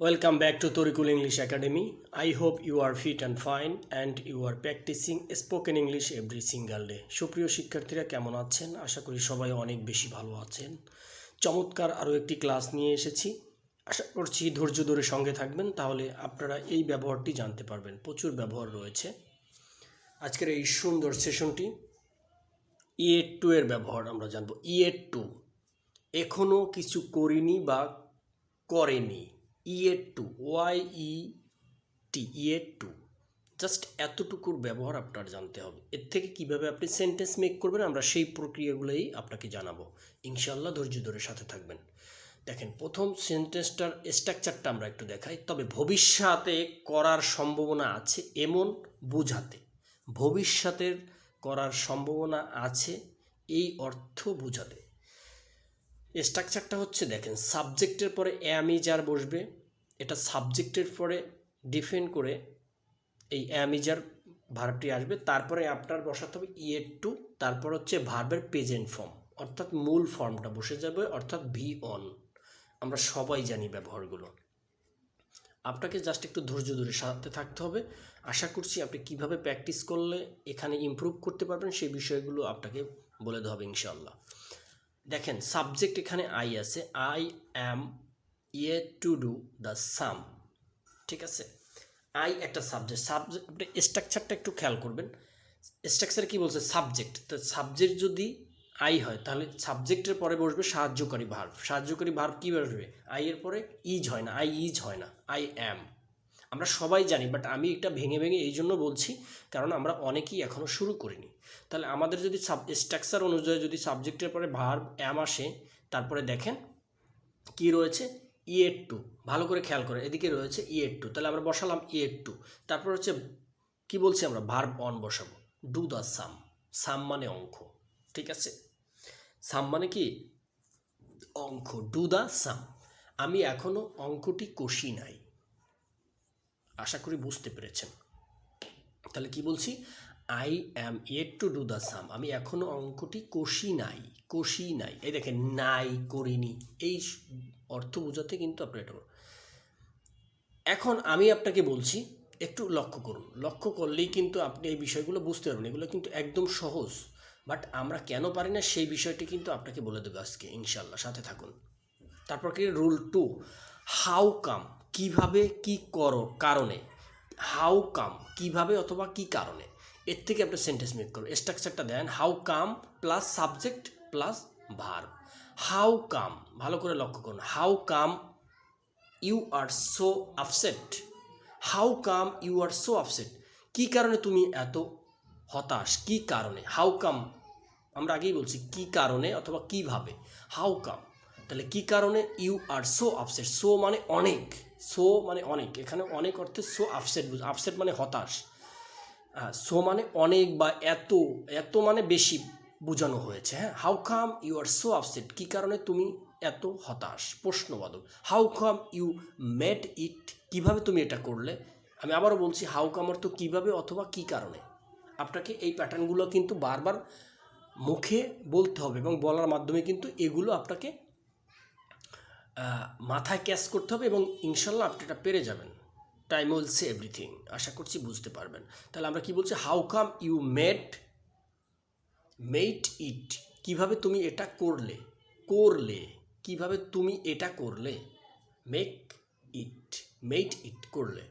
Welcome back to Torikul English Academy. I hope you are fit and fine and you are practicing spoken English every single day. সুপ্রিয় শিক্ষার্থীরা কেমন আছেন? আশা করি সবাই অনেক বেশি ভালো আছেন। চমৎকার আরও একটি ক্লাস নিয়ে এসেছি। আশা করছি ধৈর্য ধরে সঙ্গে থাকবেন, তাহলে আপনারা এই ব্যবহারটি জানতে পারবেন। প্রচুর ব্যবহার রয়েছে আজকের এই সুন্দর সেশনটি। ইয়েট টু এর ব্যবহার আমরা জানবো। ইয়েট টু, এখনও কিছু করিনি বা করেনি। Yet to, yet to, just এতটুকুর ব্যবহার আপনার জানতে হবে। এর থেকে কিভাবে আপনি সেন্টেন্স মেক করবেন আমরা সেই প্রক্রিয়াগুলোই আপনাকে জানাবো। ইনশাল্লাহ ধৈর্য ধরে সাথে থাকবেন। দেখেন, প্রথম সেন্টেন্সটার স্ট্রাকচারটা আমরা একটু দেখাই। তবে ভবিষ্যতে করার সম্ভাবনা আছে এমন বোঝাতে, ভবিষ্যতের করার সম্ভাবনা আছে এই অর্থ বোঝাতে। স্ট্রাকচারটা হচ্ছে, দেখেন, সাবজেক্টের পরে অ্যাম ইজ আর বসবে। এটা সাবজেক্টের পরে ডিফেন্ড করে এই অ্যাম ইজ আর ভার্বটি আসবে। তারপরে আপনার বসাতে হবে ইয়েট টু, তারপর হচ্ছে ভার্বের প্রেজেন্ট ফর্ম, অর্থাৎ মূল ফর্মটা বসে যাবে, অর্থাৎ ভি অন। আমরা সবাই জানি ব্যবহারগুলো। আপনাকে জাস্ট একটু ধৈর্য ধরে সাথে থাকতে হবে। আশা করছি আপনি কিভাবে প্র্যাকটিস করলে এখানে ইমপ্রুভ করতে পারবেন সেই বিষয়গুলো আপনাকে বলে দেওয়া হবে ইনশাআল্লাহ। দেখেন, সাবজেক্ট এখানে আই আছে। I am yet to do the same. ঠিক আছে, আই একটা সাবজেক্ট। আপনি স্ট্রাকচারটা একটু খেয়াল করবেন। স্ট্রাকচার কি বলছে? সাবজেক্ট। তো সাবজেক্ট যদি আই হয় তাহলে সাবজেক্টের পরে বসবে সাহায্যকারী ভার্ব। সাহায্যকারী ভার্ব কী বসবে? আই এর পরে ইজ হয় না, আই ইজ হয় না, আই অ্যাম। আমরা সবাই জানি, বাট আমি এটা ভেঙে ভেঙে এই জন্য বলছি কারণ আমরা অনেকেই এখনও শুরু করিনি। তাহলে আমাদের যদি স্ট্রাকচার অনুযায়ী যদি সাবজেক্টের পরে ভার্ব অ্যাম আসে, তারপরে দেখেন কি রয়েছে, ইয়েট টু। ভালো করে খেয়াল করে, এদিকে রয়েছে ইয়েট টু। তাহলে আমরা বসালাম ইয়েট টু। তারপর হচ্ছে কি বলছি আমরা? ভার্ব অন বসাবো। ডু দ্য সাম। সাম মানে অঙ্ক। ঠিক আছে, সাম মানে কি? অঙ্ক। Do the same. আমি এখনও অঙ্কটি কষি নাই। আশা করি বুঝতে পেরেছেন। তাহলে কি বলছি? I am yet to do the same. আমি এখনও অঙ্কটি কষি নাই। কষি নাই, এই দেখেন, নাই, করিনি, এই অর্থ বোঝাতে কিন্তু আপনি এটা। এখন আমি আপনাকে বলছি, একটু লক্ষ্য করুন। লক্ষ্য করলেই কিন্তু আপনি এই বিষয়গুলো বুঝতে পারবেন। এগুলো কিন্তু একদম সহজ, বাট আমরা কেন পারি না সেই বিষয়টি কিন্তু আপনাকে বলে দেবো আজকে ইনশাল্লাহ। সাথে থাকুন। তারপর কি? রুল টু, হাউ কাম, কিভাবে, কি করো, কারণে। হাউ কাম, কিভাবে অথবা কি কারণে। এর থেকে আপনি সেন্টেন্স মেক করুন। স্ট্রাকচারটা then, how come plus subject plus verb. How come, ভালো করে লক্ষ্য করুন। How come you are so upset. How come you are so upset, কী কারণে তুমি এত হতাশ, কী কারণে। হাউ কাম, আমরা আগেই বলছি কী কারণে অথবা কীভাবে। হাউ কাম, তাহলে কী কারণে you are so upset. So মানে অনেক, সো মানে অনেক, এখানে অনেক অর্থে সো আপসেট। আপসেট মানে হতাশ। সো মানে অনেক বা এত, এত মানে বেশি বোঝানো হয়েছে। হ্যাঁ, how come you are so upset, কী কারণে তুমি এত হতাশ। প্রশ্নবাদক। How come you made it, কীভাবে তুমি এটা করলে। আমি আবারও বলছি, হাউ কাম অর্থ কীভাবে অথবা কী কারণে। আপনাকে এই প্যাটার্নগুলো কিন্তু বারবার মুখে বলতে হবে এবং বলার মাধ্যমে কিন্তু এগুলো আপনাকে মাথায় ক্যাচ করতে হবে এবং ইনশাল্লাহ আপনি এটা পেরে যাবেন। Time will say everything. আশা করছি বুঝতে পারবেন। তাহলে আমরা কি বলছি? How come you made it, কীভাবে তুমি এটা করলে। করলে, কীভাবে তুমি এটা করলে। মেক মেড ইট, করলে।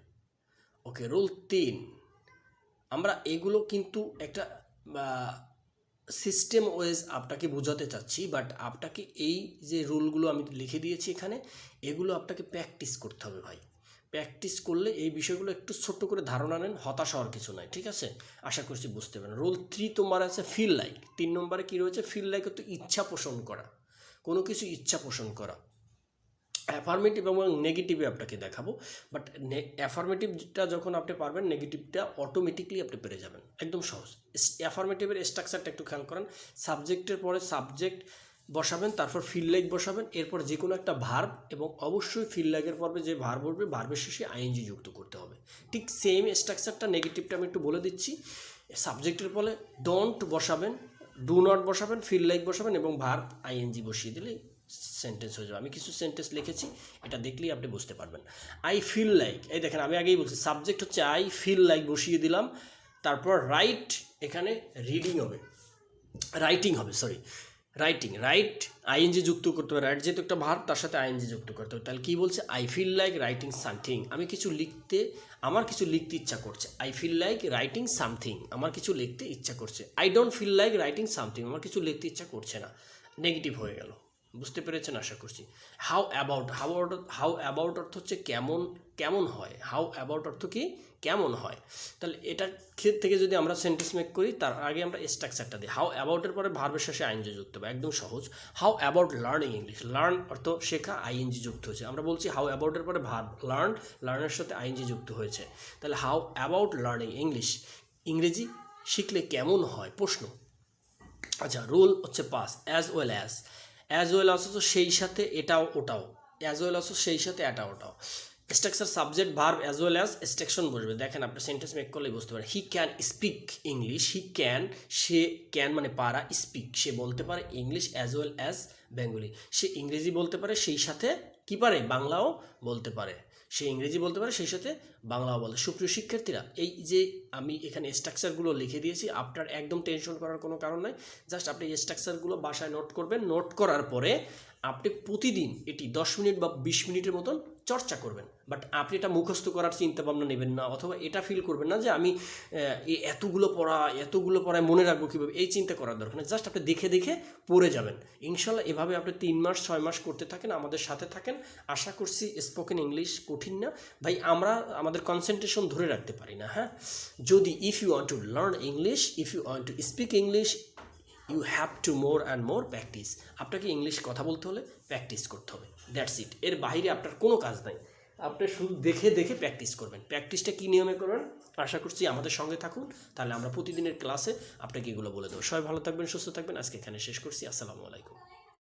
ওকে, রুল 3। আমরা এগুলো কিন্তু একটা সিস্টেম ওয়েজ আপনাকে বোঝাতে চাচ্ছি, বাট আপনাকে এই যে রুলগুলো আমি লিখে দিয়েছি এখানে, এগুলো আপনাকে প্র্যাকটিস করতে হবে ভাই। প্র্যাকটিস করলে এই বিষয়গুলো একটু ছোট্ট করে ধারণা নেন, হতাশ হওয়ার কিছু নয়। ঠিক আছে, আশা করছি বুঝতে পারেন। রুল 3 তোমার আছে ফিল লাইক। 3 নম্বরে কী রয়েছে? ফিল লাইক হচ্ছে ইচ্ছা পোষণ করা, কোনো কিছু ইচ্ছা পোষণ করা। অ্যাফার্মেটিভ এবং নেগেটিভে আপনাকে দেখাবো, বাট অ্যাফার্মেটিভটা যখন আপনি পারবেন, নেগেটিভটা অটোমেটিকলি আপনি পেরে যাবেন, একদম সহজ। অ্যাফার্মেটিভের স্ট্রাকচারটা একটু খেয়াল করেন। সাবজেক্টের পরে সাবজেক্ট বসাবেন, তারপর ফিল লাইক বসাবেন, এরপর যে কোনো একটা ভার্ব, এবং অবশ্যই ফিল লাইকের পর্বে যে ভার্ব উঠবে ভার্বের শেষে আইএনজি যুক্ত করতে হবে। ঠিক সেম স্ট্রাকচারটা নেগেটিভটা আমি একটু বলে দিচ্ছি। সাবজেক্টের পরে ডোন্ট বসাবেন, ডু নট বসাবেন, ফিল লাইক বসাবেন এবং ভার্ব আইএনজি বসিয়ে দিলেই সেন্টেন্স হয়ে যাবে। আমি কিছু সেন্টেন্স লিখেছি, এটা দেখলেই আপনি বুঝতে পারবেন। আই ফিল লাইক, এই দেখেন আমি আগেই বলছি সাবজেক্ট হচ্ছে আই, ফিল লাইক বসিয়ে দিলাম, তারপর রাইট, এখানে রিডিং হবে, রাইটিং হবে, সরি রাইটিং, রাইট আইএনজি যুক্ত করতে হবে, রাইট যেহেতু একটা ভার্ব তার সাথে আইএনজি যুক্ত করতে হবে। তাহলে কী বলছে, I feel like writing something, আমি কিছু লিখতে, আমার কিছু লিখতে ইচ্ছা করছে। I feel like writing something, আমার কিছু লিখতে ইচ্ছা করছে। I don't feel like writing something, আমার কিছু লিখতে ইচ্ছা করছে না। নেগেটিভ হয়ে গেল, বুঝতে পেরেছেন আশা করছি। হাউ অ্যাবাউট, হাউ অ্যাবাউট অর্থ হচ্ছে কেমন, কেমন হয়। হাউ অ্যাবাউট অর্থ কি, কেমন হয়। তাহলে এটার ক্ষেত্রে থেকে যদি আমরা সেন্টেন্স মেক করি, তার আগে আমরা স্ট্রাকচারটা দিই। হাউ অ্যাবাউটের পরে ভার্বের শেষে আইএনজি যুক্ত হবে, একদম সহজ। How about learning English, learn অর্থ শেখা, আইএনজি যুক্ত হয়েছে। আমরা বলছি হাউ অ্যাবাউটের পরে ভার্ব লার্ন, লার্নের সাথে আইএনজি যুক্ত হয়েছে। তাহলে হাউ অ্যাবাউট লার্নিং ইংলিশ, ইংরেজি শিখলে কেমন হয়, প্রশ্ন। আচ্ছা, রুল হচ্ছে pass, as well as, as well as হচ্ছে সেই সাথে এটাও ওটাও, অ্যাজ ওয়েল অ্যাজ সেই সাথে এটা ওটাও। Structure subject verb as well as স্ট্রাকশন বসবে। দেখেন আপনি সেন্টেন্স মেক করলেই বুঝতে পারেন। He can speak English, he can, সে ক্যান মানে পারা, স্পিক সে বলতে পারে, English as well as Bengali, সে ইংরেজি বলতে পারে সেই সাথে কী পারে, বাংলাও বলতে পারে। সে ইংরেজি বলতে পারে সেই সাথে বাংলাও বলে। সুপ্রিয় শিক্ষার্থীরা, এই যে আমি এখানে স্ট্রাকচারগুলো লিখে দিয়েছি, আপনার একদম টেনশন করার কোনো কারণ নাই। জাস্ট আপনি এই স্ট্রাকচারগুলো বাসায় নোট করবেন, নোট করার পরে আপনি প্রতিদিন এটি 10 মিনিট বা 20 মিনিটের মতন চর্চা করবেন। বাট আপনি এটা মুখস্থ করার চিন্তা ভাবনা নেবেন না, অথবা এটা ফিল করবেন না যে আমি এতগুলো পড়ায় মনে রাখবো কীভাবে, এই চিন্তা করার দরকার নেই। জাস্ট আপনি দেখে দেখে পড়ে যাবেন ইনশাল্লাহ। এভাবে আপনি 3 মাস 6 মাস করতে থাকেন, আমাদের সাথে থাকেন। আশা করছি স্পোকেন ইংলিশ কঠিন না ভাই, আমরা আমাদের কনসেন্ট্রেশন ধরে রাখতে পারি না। হ্যাঁ, যদি if you want to learn English, if you want to speak English, you have to more and more practice. আপনাকে ইংলিশ কথা বলতে হলে প্র্যাকটিস করতে হবে, দ্যাটস ইট। এর বাইরে আপনার কোনো কাজ নাই, আপনি শুধু দেখে দেখে প্র্যাকটিস করবেন। প্র্যাকটিসটা কী নিয়মে করবেন আশা করছি আমাদের সঙ্গে থাকুন, তাহলে আমরা প্রতিদিনের ক্লাসে আপনাকে এগুলো বলে দেবো। সবাই ভালো থাকবেন, সুস্থ থাকবেন। আজকে এখানে শেষ করছি, আসসালামু আলাইকুম।